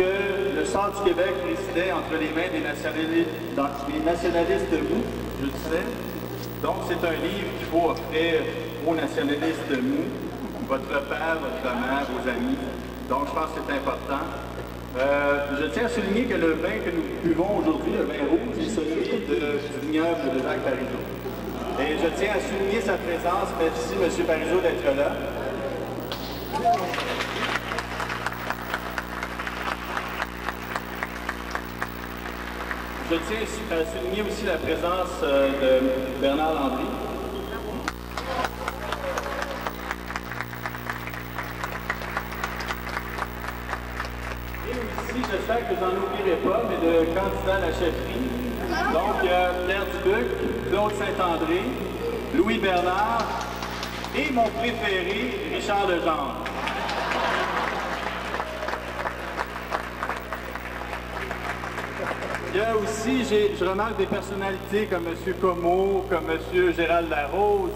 que le sort du Québec résidait entre les mains des nationalistes mous, je disais. Donc, c'est un livre qu'il faut offrir aux nationalistes mous, votre père, votre mère, vos amis. Donc, je pense que c'est important. Je tiens à souligner que le vin que nous buvons aujourd'hui, le vin rouge, est celui du vignoble de Jacques Parizeau. Et je tiens à souligner sa présence. Merci, M. Parizeau, d'être là. Je tiens à souligner aussi la présence de Bernard Landry. Et aussi, j'espère que je n'en oublierai pas, mais de candidats à la chefferie. Donc, Pierre Dubuc, Claude Saint-André, Louis Bernard et mon préféré, Richard Legendre. Il y a aussi, je remarque des personnalités comme M. Comeau, comme M. Gérald Larose,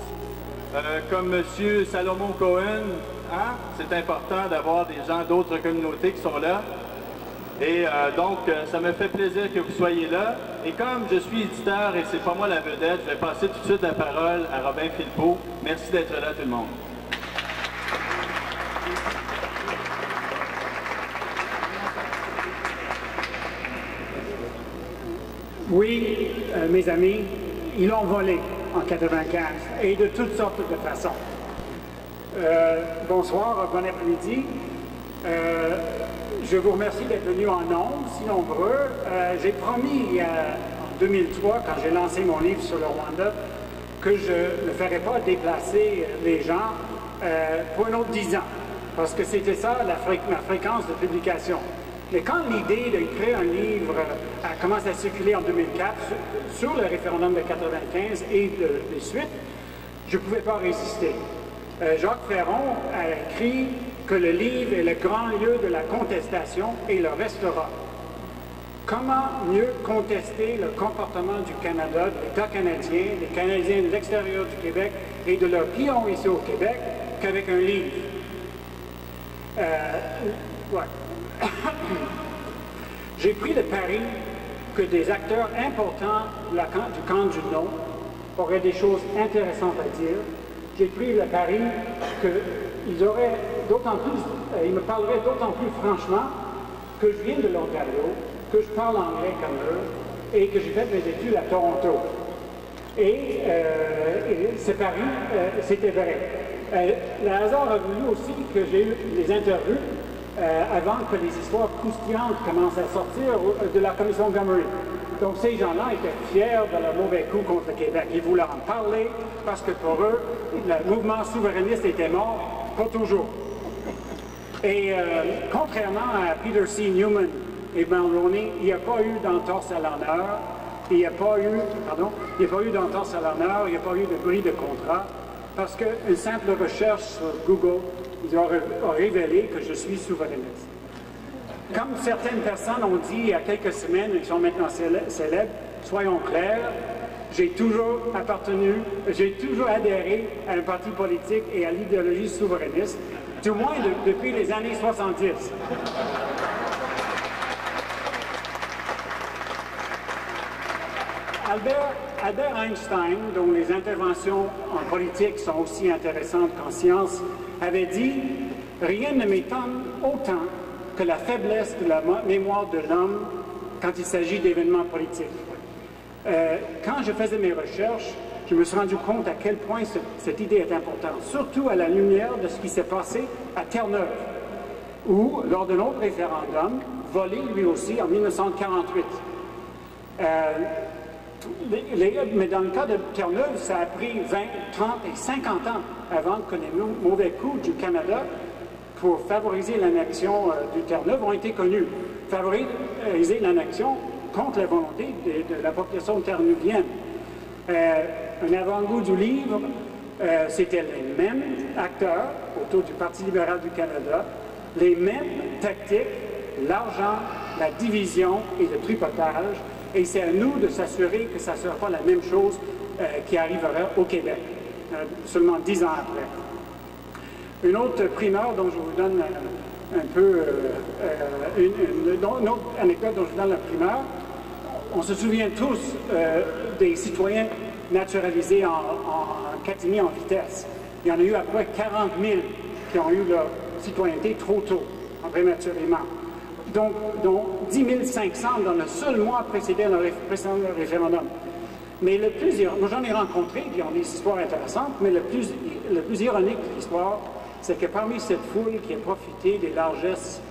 comme M. Salomon Cohen. Hein? C'est important d'avoir des gens d'autres communautés qui sont là. Et donc, ça me fait plaisir que vous soyez là. Et comme je suis éditeur et c'est pas moi la vedette, je vais passer tout de suite la parole à Robin Philpot. Merci d'être là, tout le monde. Oui, mes amis, ils l'ont volé en 95 et de toutes sortes de façons. Bonsoir, bon après-midi. Je vous remercie d'être venus en nombre, si nombreux. J'ai promis en 2003, quand j'ai lancé mon livre sur le Rwanda, que je ne ferais pas déplacer les gens pour un autre 10 ans, parce que c'était ça ma fréquence de publication. Mais quand l'idée d'écrire un livre a commencé à circuler en 2004 sur le référendum de 95 et les suites, je ne pouvais pas résister. Jacques Ferron a écrit que le livre est le grand lieu de la contestation et le restera. Comment mieux contester le comportement du Canada, de l'État canadien, des Canadiens de l'extérieur du Québec et de leurs clients ici au Québec qu'avec un livre? Ouais. J'ai pris le pari que des acteurs importants du camp du non auraient des choses intéressantes à dire. J'ai pris le pari qu'ils auraient d'autant plus, ils me parleraient d'autant plus franchement que je viens de l'Ontario, que je parle anglais comme eux et que j'ai fait mes études à Toronto. Et ce pari, c'était vrai. Le hasard a voulu aussi que j'ai eu des interviews avant que les histoires croustillantes commencent à sortir de la commission Gomery. Donc ces gens-là étaient fiers de leur mauvais coup contre le Québec. Ils voulaient en parler parce que pour eux, le mouvement souverainiste était mort pour toujours. Et contrairement à Peter C. Newman et Mulroney, il n'y a pas eu d'entorse à l'honneur, il n'y a pas eu d'entorse à l'honneur, il n'y a pas eu de bris de contrat, parce qu'une simple recherche sur Google a révélé que je suis souverainiste. Comme certaines personnes ont dit il y a quelques semaines, et qui sont maintenant célèbres, soyons clairs, j'ai toujours adhéré à un parti politique et à l'idéologie souverainiste, du moins depuis les années 70. Albert Einstein, dont les interventions en politique sont aussi intéressantes qu'en sciences, avait dit « Rien ne m'étonne autant que la faiblesse de la mémoire de l'homme quand il s'agit d'événements politiques. » Quand je faisais mes recherches, je me suis rendu compte à quel point cette idée est importante, surtout à la lumière de ce qui s'est passé à Terre-Neuve, où, lors de notre référendum, volé lui aussi en 1948. Mais dans le cas de Terre-Neuve, ça a pris 20, 30 et 50 ans avant que les mauvais coups du Canada pour favoriser l'annexion du Terre-Neuve ont été connus. Favoriser l'annexion contre la volonté de la population terre-neuvienne. Un avant-goût du livre, c'était les mêmes acteurs autour du Parti libéral du Canada, les mêmes tactiques, l'argent, la division et le tripotage, et c'est à nous de s'assurer que ça ne sera pas la même chose qui arrivera au Québec, seulement 10 ans après. Une autre primeur dont je vous donne un peu une autre anecdote dont je donne la primeur. On se souvient tous des citoyens naturalisés en catimini en vitesse. Il y en a eu à peu près 40 000 qui ont eu leur citoyenneté trop tôt, prématurément. Donc 10 500 dans le seul mois précédent le référendum. Mais le plus, moi j'en ai rencontré, qui ont des histoires intéressantes, mais le plus ironique de l'histoire, c'est que parmi cette foule qui a profité des largesses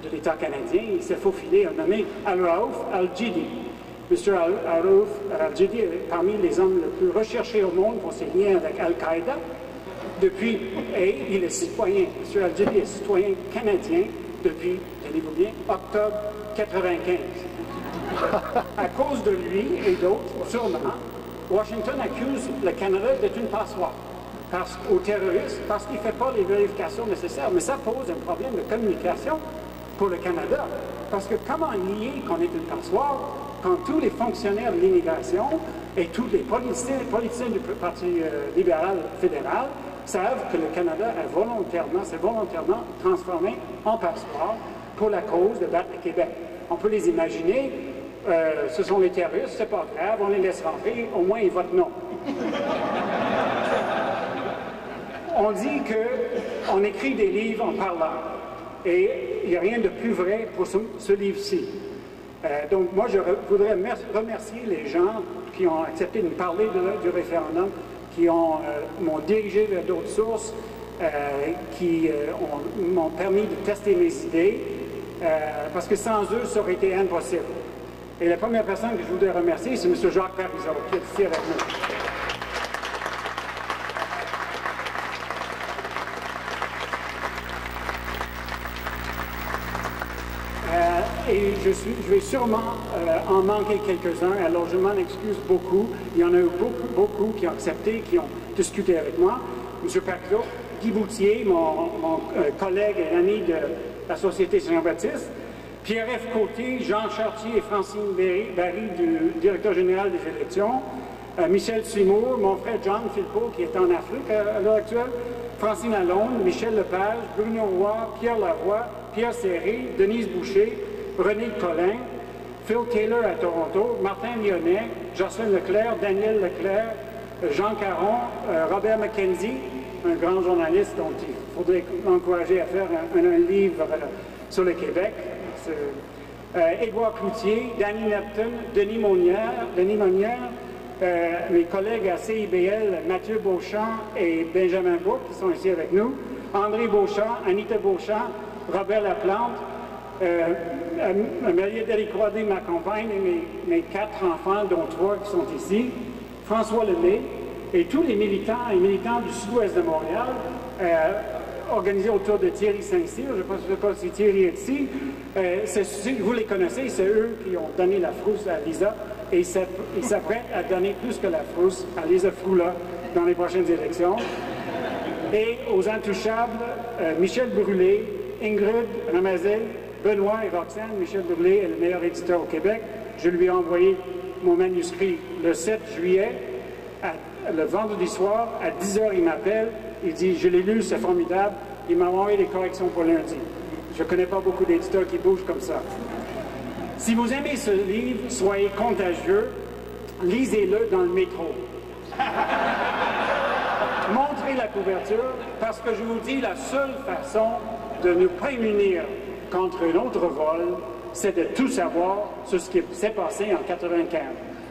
de l'État canadien, il s'est faufilé un nommé Al-Raouf Al-Jidi. M. Al-Raouf Al-Jidi est parmi les hommes les plus recherchés au monde pour ses liens avec Al-Qaïda. Et il est citoyen, M. Al-Jidi est citoyen canadien depuis, tenez-vous bien, octobre 1995. À cause de lui et d'autres, sûrement, Washington accuse le Canada d'être une passoire aux terroristes parce qu'il ne fait pas les vérifications nécessaires. Mais ça pose un problème de communication pour le Canada. Parce que comment nier qu'on est une passoire quand tous les fonctionnaires de l'immigration et tous les politiciens du Parti libéral fédéral savent que le Canada s'est volontairement transformé en passoire pour la cause de battre le Québec. On peut les imaginer, ce sont les terroristes, c'est pas grave, on les laisse rentrer, au moins ils votent non. On dit qu'on écrit des livres en parlant, et il n'y a rien de plus vrai pour ce livre-ci. Donc moi, je voudrais remercier les gens qui ont accepté de me parler du référendum, qui m'ont dirigé vers d'autres sources, qui m'ont permis de tester mes idées, parce que sans eux, ça aurait été impossible. Et la première personne que je voudrais remercier, c'est M. Jacques Parizeau, qui est ici avec nous. Et je vais sûrement en manquer quelques-uns, alors je m'en excuse beaucoup. Il y en a eu beaucoup qui ont accepté, qui ont discuté avec moi. M. Parizeau, Guy Boutier, mon collègue et ami de la Société Saint-Jean-Baptiste, Pierre-F. Côté, Jean Chartier et Francine Barry, du directeur général des élections, Michel Seymour, mon frère John Philpot, qui est en Afrique à l'heure actuelle, Francine Lalonde, Michel Lepage, Bruno Roy, Pierre Lavoie, Pierre Serré, Denise Boucher, René Collin, Phil Taylor à Toronto, Martin Lyonnais, Jocelyn Leclerc, Daniel Leclerc, Jean Caron, Robert McKenzie, un grand journaliste dont il faudrait l'encourager à faire un livre sur le Québec. Édouard Cloutier, Danny Neptune, Denis Monnière, mes collègues à CIBL, Mathieu Beauchamp et Benjamin Bourque, qui sont ici avec nous, André Beauchamp, Anita Beauchamp, Robert Laplante, Marie-Adèle Croisé, ma compagne, et mes 4 enfants, dont 3 qui sont ici, François Lemay, et tous les militants et militantes du sud-ouest de Montréal, organisés autour de Thierry Saint-Cyr. Je ne sais pas si Thierry est ici. Vous les connaissez, c'est eux qui ont donné la frousse à Lisa, et ils s'apprêtent à donner plus que la frousse à Lisa Froula dans les prochaines élections. Et aux intouchables, Michel Brûlé, Ingrid Ramazel, Benoît et Roxane. Michel Brûlé est le meilleur éditeur au Québec. Je lui ai envoyé mon manuscrit le 7 juillet, le vendredi soir, à 10 h, il m'appelle, il dit « Je l'ai lu, c'est formidable », il m'a envoyé des corrections pour lundi. Je ne connais pas beaucoup d'éditeurs qui bougent comme ça. Si vous aimez ce livre, soyez contagieux, lisez-le dans le métro. Montrez la couverture, parce que je vous dis, la seule façon de nous prémunir contre un autre vol, c'est de tout savoir sur ce qui s'est passé en 1995.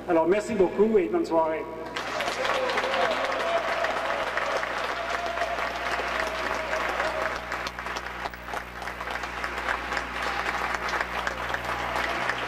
Alors, merci beaucoup et bonne soirée.